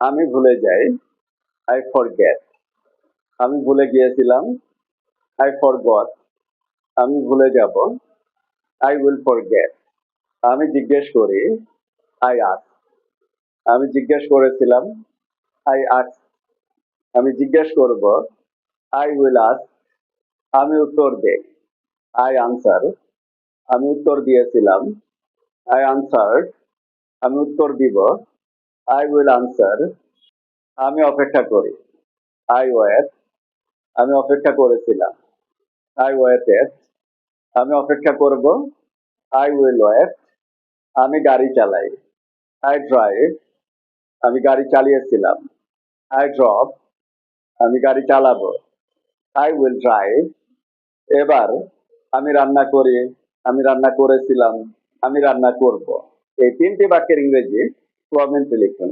আমি ভুলে যাই। I forget. আমি ভুলে গিয়েছিলাম। I forgot. আমি ভুলে যাব। I will forget. আমি জিজ্ঞেস করি। I ask. আমি জিজ্ঞেস করেছিলাম। I ask. আমি জিজ্ঞেস করব। I will ask. আমি উত্তর দেই। I answer. আমি উত্তর দিয়েছিলাম। I answered. আমি উত্তর দিব। I will answer. আমি অপেক্ষা করি। I wait. আমি অপেক্ষা করেছিলাম। I waited. আমি অপেক্ষা করব। I will wait. আমি গাড়ি চালাই। I drive. আমি গাড়ি চালিয়েছিলাম। I drop. আমি গাড়ি চালাবো। I will drive. এবার আমি রান্না করি। আমি রান্না করেছিলাম। আমি রান্না করব। এই তিনটি বাক্যের ইংরেজি ফ্রমেন্টে লিখুন।